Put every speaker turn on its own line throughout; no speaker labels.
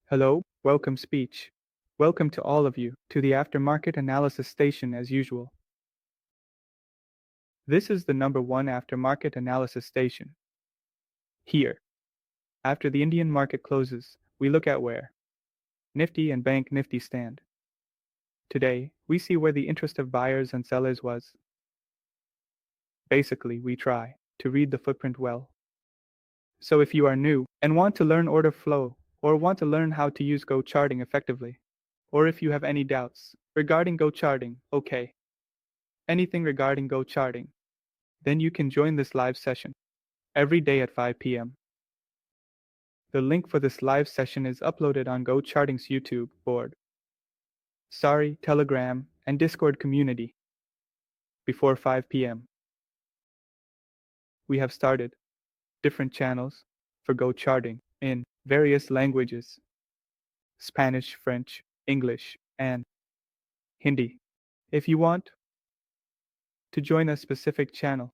Hello, welcome speech. Welcome to all of you to the aftermarket analysis station as usual. This is the number one aftermarket analysis station. Here, after the Indian market closes, we look at where Nifty and Bank Nifty stand. Today, we see where the interest of buyers and sellers was. Basically, we try to read the footprint well. So if you are new and want to learn order flow, or want to learn how to use GoCharting effectively, or if you have any doubts regarding GoCharting, okay, anything regarding GoCharting, then you can join this live session every day at 5 p.m. The link for this live session is uploaded on GoCharting's YouTube board, Sorry, Telegram, and Discord community before 5 p.m. We have started different channels for GoCharting in various languages: Spanish, French, English, and Hindi. If you want to join a specific channel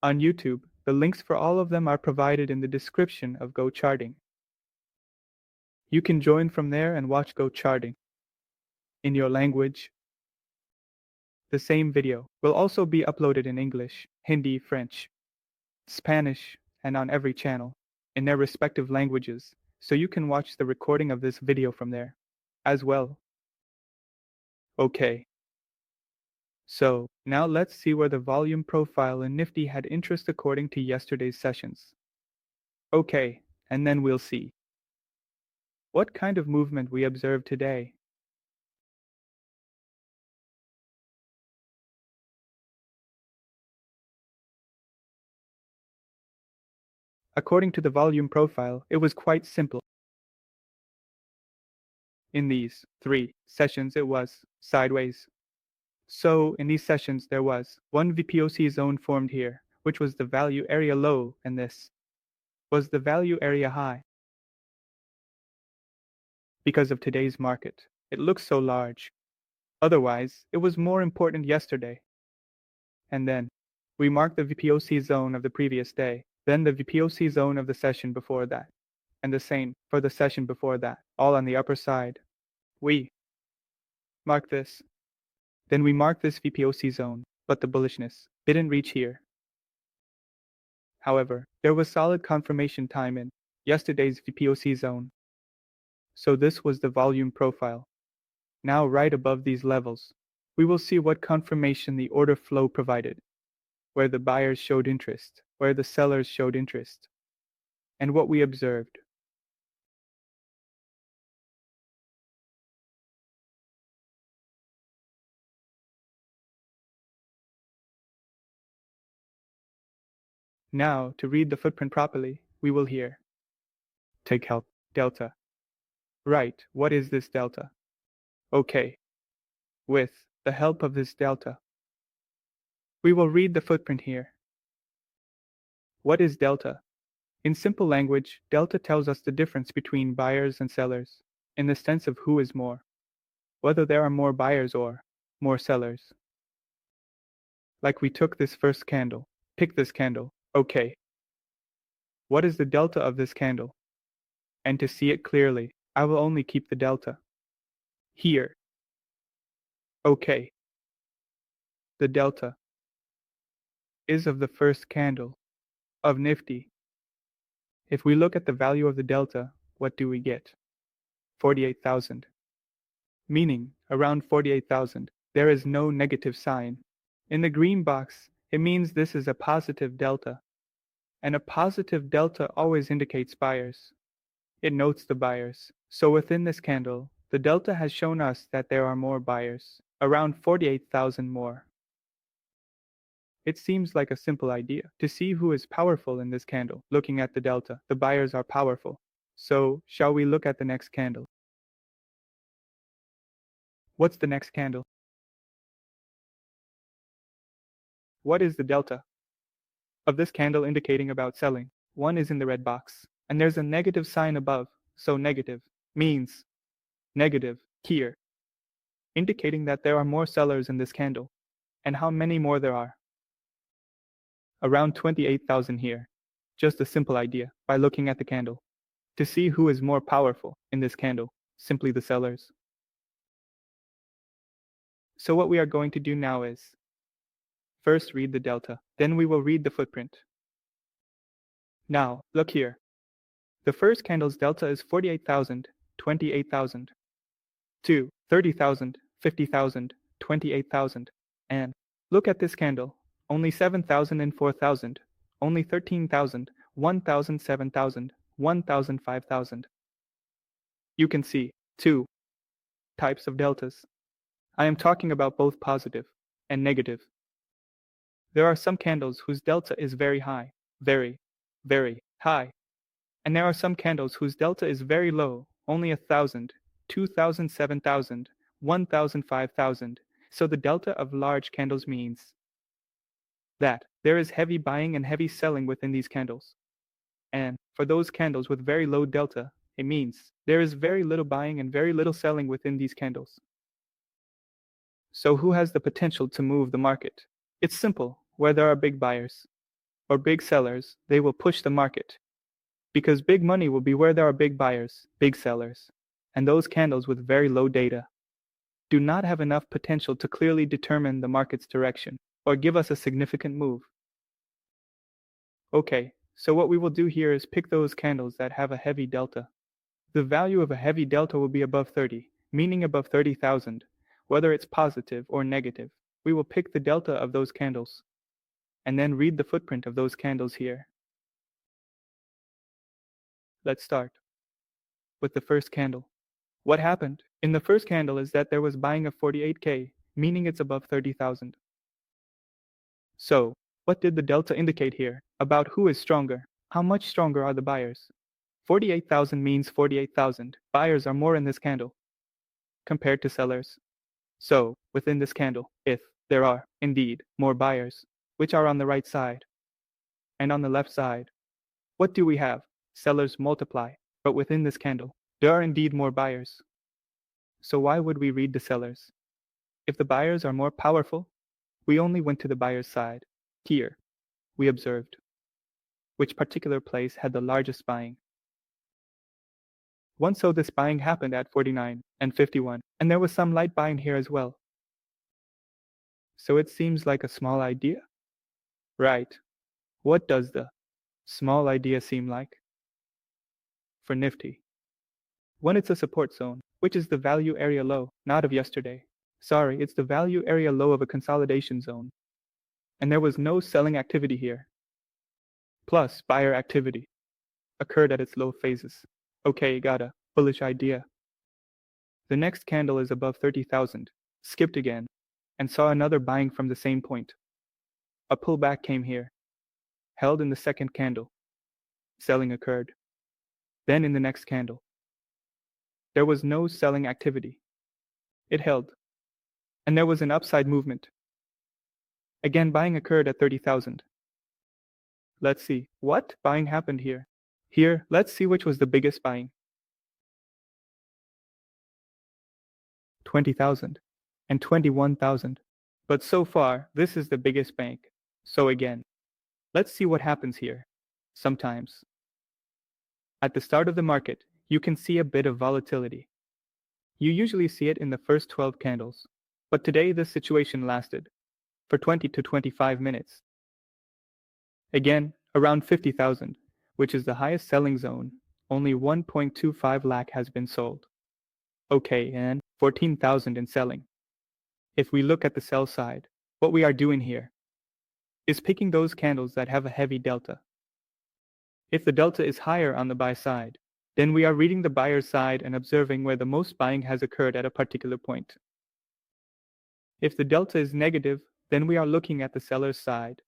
on YouTube, the links for all of them are provided in the description of GoCharting. You can join from there and watch GoCharting in your language. The same video will also be uploaded in English, Hindi, French, Spanish, and on every channel in their respective languages, so you can watch the recording of this video from there as well. Okay. So, now let's see where the volume profile in Nifty had interest according to yesterday's sessions. Okay, and then we'll see what kind of movement we observed today. According to the volume profile, it was quite simple. In these 3 sessions it was sideways. So in these sessions there was one VPOC zone formed here, which was the value area low, and this was the value area high. Because of today's market, it looks so large. Otherwise, it was more important yesterday. And then we marked the VPOC zone of the previous day, then the VPOC zone of the session before that, and the same for the session before that, all on the upper side. We mark this. Then we mark this VPOC zone, but the bullishness didn't reach here. However, there was solid confirmation time in yesterday's VPOC zone. So this was the volume profile. Now right above these levels, we will see what confirmation the order flow provided, where the buyers showed interest, where the sellers showed interest, and what we observed. Now, to read the footprint properly, we will here take help, delta. Right, what is this delta? Okay. With the help of this delta, we will read the footprint here. What is delta? In simple language, delta tells us the difference between buyers and sellers, in the sense of who is more, whether there are more buyers or more sellers. Like we took this first candle, pick this candle, okay. What is the delta of this candle? And to see it clearly, I will only keep the delta here. Okay. The delta is of the first candle of Nifty. If we look at the value of the delta, what do we get? 48,000. Meaning, around 48,000, there is no negative sign. In the green box, it means this is a positive delta. And a positive delta always indicates buyers. It notes the buyers. So within this candle, the delta has shown us that there are more buyers, around 48,000 more. It seems like a simple idea to see who is powerful in this candle. Looking at the delta, the buyers are powerful. So, shall we look at the next candle? What's the next candle? What is the delta of this candle indicating about selling? One is in the red box, and there's a negative sign above, so negative means negative here, indicating that there are more sellers in this candle. And how many more there are? Around 28,000 here. Just a simple idea by looking at the candle. to see who is more powerful in this candle, simply the sellers. So what we are going to do now is first read the delta, then we will read the footprint. Now, look here. The first candle's delta is 48,000, 28,000. 2, 30,000, 50,000, 28,000. And look at this candle. Only 7,000 and 4,000. Only 13,000, 1,000, 7,000, 1,000, 5,000. You can see two types of deltas. I am talking about both positive and negative. There are some candles whose delta is very high, very, very high. And there are some candles whose delta is very low, only 1,000, 2,000, 7,000, 1,000, 5,000. So the delta of large candles means that there is heavy buying and heavy selling within these candles. And for those candles with very low delta, it means there is very little buying and very little selling within these candles. So who has the potential to move the market? It's simple. Where there are big buyers or big sellers, they will push the market. Because big money will be where there are big buyers, big sellers. And those candles with very low data do not have enough potential to clearly determine the market's direction or give us a significant move. Okay, so what we will do here is pick those candles that have a heavy delta. The value of a heavy delta will be above 30, meaning above 30,000, whether it's positive or negative. We will pick the delta of those candles and then read the footprint of those candles here. Let's start with the first candle. What happened in the first candle is that there was buying of 48K, meaning it's above 30,000. So, what did the delta indicate here about who is stronger? How much stronger are the buyers? 48,000 means 48,000 buyers are more in this candle compared to sellers. So, within this candle, if there are indeed more buyers, which are on the right side and on the left side, what do we have? Sellers multiply, but within this candle, there are indeed more buyers. So why would we read the sellers? If the buyers are more powerful, we only went to the buyer's side. Here, we observed which particular place had the largest buying. Once so this buying happened at 49 and 51, and there was some light buying here as well. So it seems like a small idea? Right. What does the small idea seem like? For Nifty. When it's a support zone, which is the value area low, not of yesterday. Sorry, it's the value area low of a consolidation zone. And there was no selling activity here. Plus, buyer activity occurred at its low phases. Okay, got a bullish idea. The next candle is above 30,000, skipped again, and saw another buying from the same point. A pullback came here, held in the second candle. Selling occurred. Then in the next candle, there was no selling activity. It held, and there was an upside movement. Again, buying occurred at 30,000. Let's see, what buying happened here? Here, let's see which was the biggest buying. 20,000 and 21,000. But so far, this is the biggest bank. So again, let's see what happens here. Sometimes, at the start of the market, you can see a bit of volatility. You usually see it in the first 12 candles. But today this situation lasted for 20 to 25 minutes. Again, around 50,000, which is the highest selling zone, only 1.25 lakh has been sold. Okay, and 14,000 in selling. If we look at the sell side, what we are doing here is picking those candles that have a heavy delta. If the delta is higher on the buy side, then we are reading the buyer's side and observing where the most buying has occurred at a particular point. If the delta is negative, then we are looking at the seller's side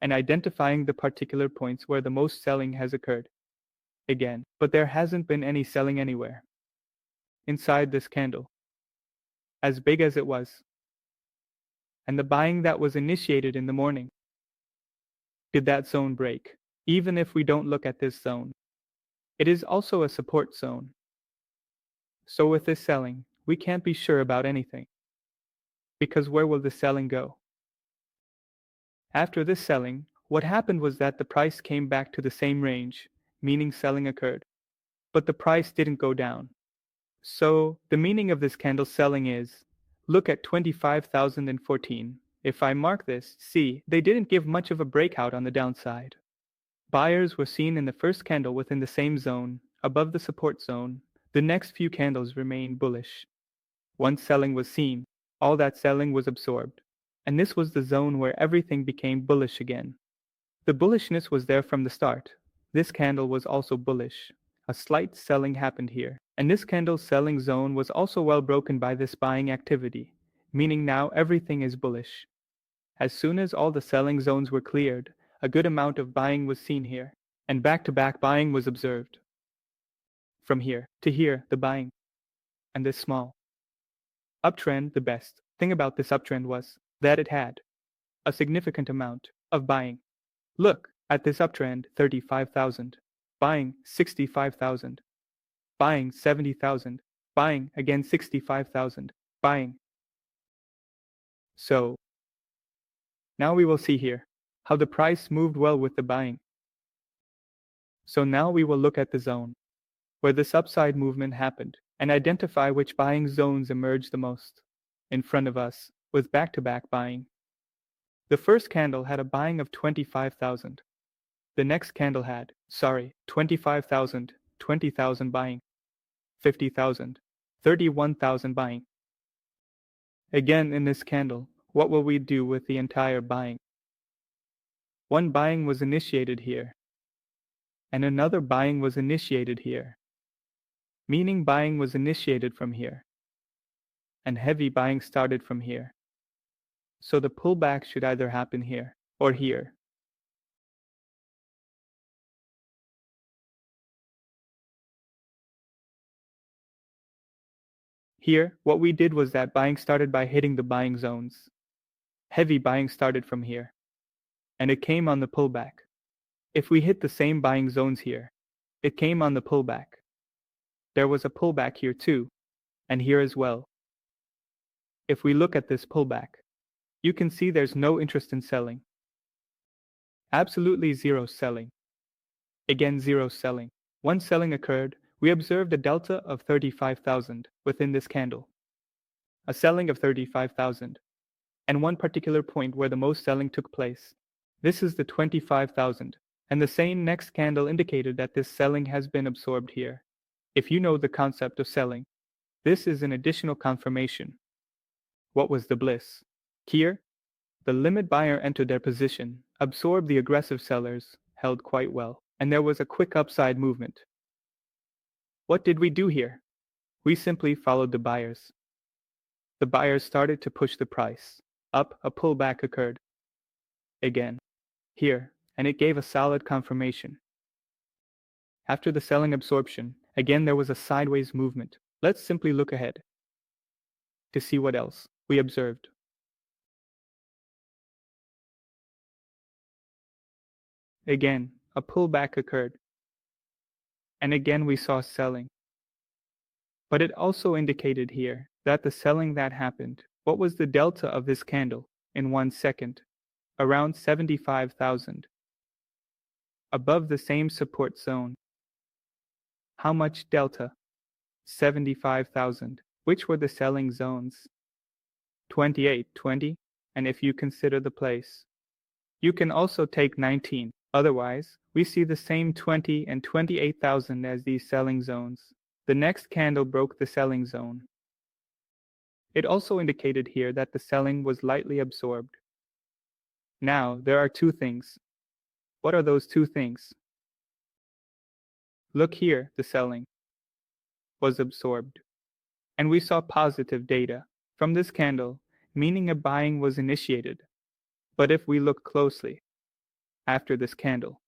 and identifying the particular points where the most selling has occurred. Again, but there hasn't been any selling anywhere inside this candle, as big as it was. And the buying that was initiated in the morning, did that zone break? Even if we don't look at this zone, it is also a support zone. So with this selling, we can't be sure about anything. Because where will the selling go? After this selling, what happened was that the price came back to the same range, meaning selling occurred. but the price didn't go down. So, the meaning of this candle selling is, look at 25,014. If I mark this, see, they didn't give much of a breakout on the downside. Buyers were seen in the first candle within the same zone, above the support zone. The next few candles remained bullish. Once selling was seen, all that selling was absorbed. And this was the zone where everything became bullish again. The bullishness was there from the start. This candle was also bullish. A slight selling happened here, and this candle's selling zone was also well broken by this buying activity, meaning now everything is bullish. As soon as all the selling zones were cleared, a good amount of buying was seen here, and back-to-back buying was observed. From here to here, the buying, and this small uptrend, the best thing about this uptrend was that it had a significant amount of buying. Look at this uptrend, 35,000, buying 65,000, buying 70,000, buying again 65,000, buying. So, now we will see here how the price moved well with the buying. So now we will look at the zone where this upside movement happened and identify which buying zones emerged the most in front of us with back-to-back buying. The first candle had a buying of 25,000. The next candle had, 25,000, 20,000 buying, 50,000, 31,000 buying. Again in this candle, what will we do with the entire buying? One buying was initiated here, and another buying was initiated here, meaning buying was initiated from here, and heavy buying started from here. So the pullback should either happen here or here. Here, what we did was that buying started by hitting the buying zones. Heavy buying started from here, and it came on the pullback. If we hit the same buying zones here, it came on the pullback. There was a pullback here too, and here as well. If we look at this pullback, you can see there's no interest in selling. Absolutely zero selling. Again, zero selling. Once selling occurred, we observed a delta of 35,000 within this candle. A selling of 35,000. And one particular point where the most selling took place. This is the 25,000. And the same next candle indicated that this selling has been absorbed here. If you know the concept of selling, this is an additional confirmation. What was the bliss? Here, the limit buyer entered their position, absorbed the aggressive sellers, held quite well, and there was a quick upside movement. What did we do here? We simply followed the buyers. The buyers started to push the price up, a pullback occurred. Again, here, and it gave a solid confirmation. After the selling absorption, again there was a sideways movement. Let's simply look ahead to see what else we observed. Again, a pullback occurred. And again we saw selling. But it also indicated here that the selling that happened, what was the delta of this candle in 1 second? Around 75,000. Above the same support zone. How much delta? 75,000. Which were the selling zones? 28, 20, and if you consider the place, you can also take 19. Otherwise, we see the same 20 and 28,000 as these selling zones. The next candle broke the selling zone. It also indicated here that the selling was lightly absorbed. Now, there are two things. What are those two things? Look here, the selling was absorbed. And we saw positive data from this candle, meaning a buying was initiated. But if we look closely, after this candle,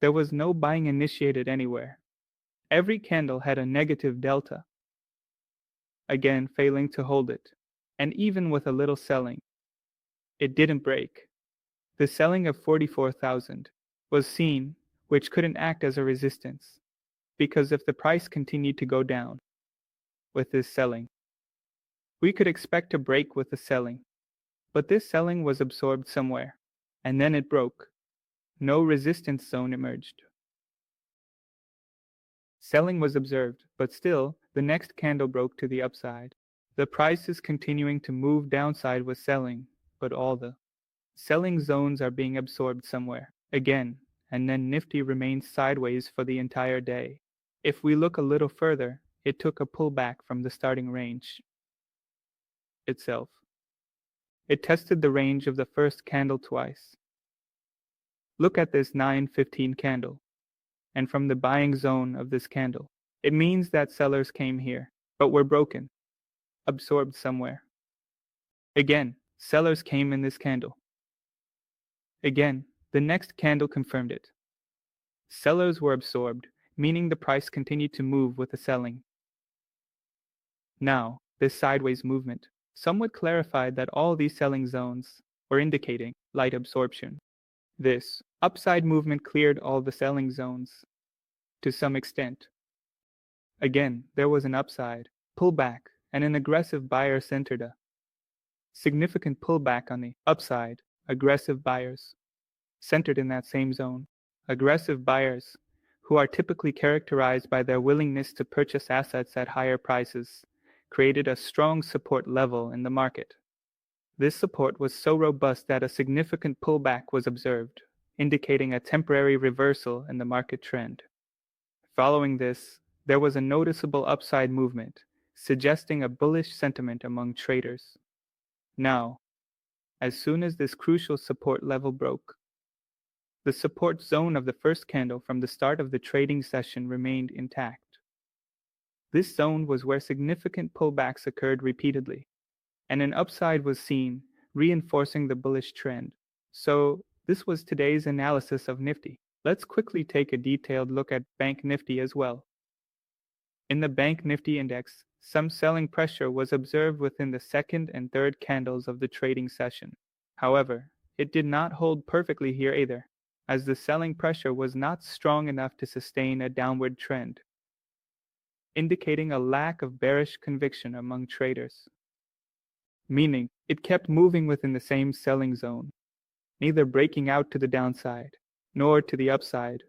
there was no buying initiated anywhere. Every candle had a negative delta, again failing to hold it. And even with a little selling, it didn't break. The selling of 44,000 was seen, which couldn't act as a resistance, because if the price continued to go down with this selling, we could expect to break with the selling. But this selling was absorbed somewhere, and then it broke. No resistance zone emerged. Selling was observed, but still, the next candle broke to the upside. The price is continuing to move downside with selling, but all the selling zones are being absorbed somewhere. Again, and then Nifty remains sideways for the entire day. If we look a little further, it took a pullback from the starting range itself. It tested the range of the first candle twice. Look at this 9:15 candle, and from the buying zone of this candle. It means that sellers came here, but were broken, absorbed somewhere. Again, sellers came in this candle. Again, the next candle confirmed it. Sellers were absorbed, meaning the price continued to move with the selling. Now, this sideways movement somewhat clarified that all these selling zones were indicating light absorption. This upside movement cleared all the selling zones to some extent. Again, there was an upside, pullback, and an aggressive buyer centered a significant pullback on the upside, aggressive buyers centered in that same zone. Aggressive buyers, who are typically characterized by their willingness to purchase assets at higher prices, created a strong support level in the market. This support was so robust that a significant pullback was observed, indicating a temporary reversal in the market trend. Following this, there was a noticeable upside movement, suggesting a bullish sentiment among traders. Now, as soon as this crucial support level broke, the support zone of the first candle from the start of the trading session remained intact. This zone was where significant pullbacks occurred repeatedly, and an upside was seen, reinforcing the bullish trend. So, this was today's analysis of Nifty. Let's quickly take a detailed look at Bank Nifty as well. In the Bank Nifty index, some selling pressure was observed within the second and third candles of the trading session. However, it did not hold perfectly here either, as the selling pressure was not strong enough to sustain a downward trend, indicating a lack of bearish conviction among traders. Meaning, it kept moving within the same selling zone, neither breaking out to the downside, nor to the upside.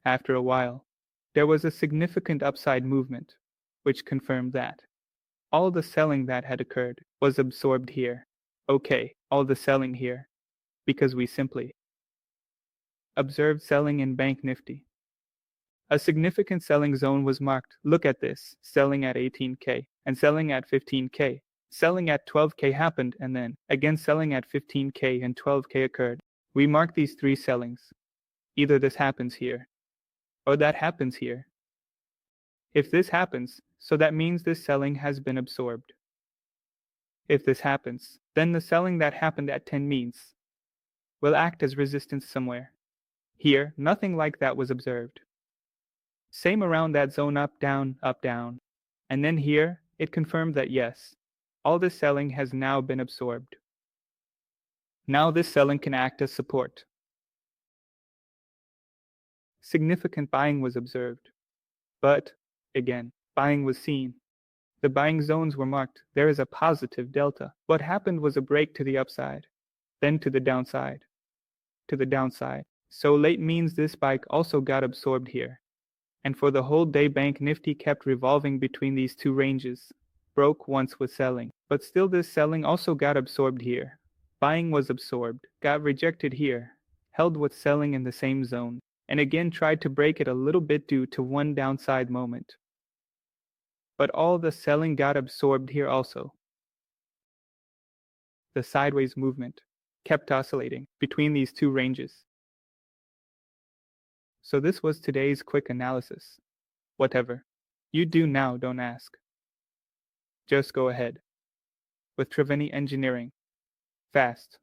After a while, there was a significant upside movement, which confirmed that all the selling that had occurred was absorbed here. Okay, all the selling here, because we simply observed selling in Bank Nifty. A significant selling zone was marked. Look at this, selling at 18K and selling at 15K. Selling at 12K happened, and then again selling at 15K and 12K occurred. We mark these three sellings. Either this happens here, or that happens here. If this happens, so that means this selling has been absorbed. If this happens, then the selling that happened at 10 means will act as resistance somewhere. Here, nothing like that was observed. Same around that zone up, down, and then here, it confirmed that yes, all this selling has now been absorbed. Now this selling can act as support. Significant buying was observed. But, again, buying was seen. The buying zones were marked. There is a positive delta. What happened was a break to the upside, then to the downside, So late means this spike also got absorbed here. And for the whole day Bank Nifty kept revolving between these two ranges. Broke once with selling, but still this selling also got absorbed here. Buying was absorbed, got rejected here, held with selling in the same zone, and again tried to break it a little bit due to one downside moment. But all the selling got absorbed here also. The sideways movement kept oscillating between these two ranges. So this was today's quick analysis. Whatever you do now, don't ask. Just go ahead. With Triveni Engineering. Fast.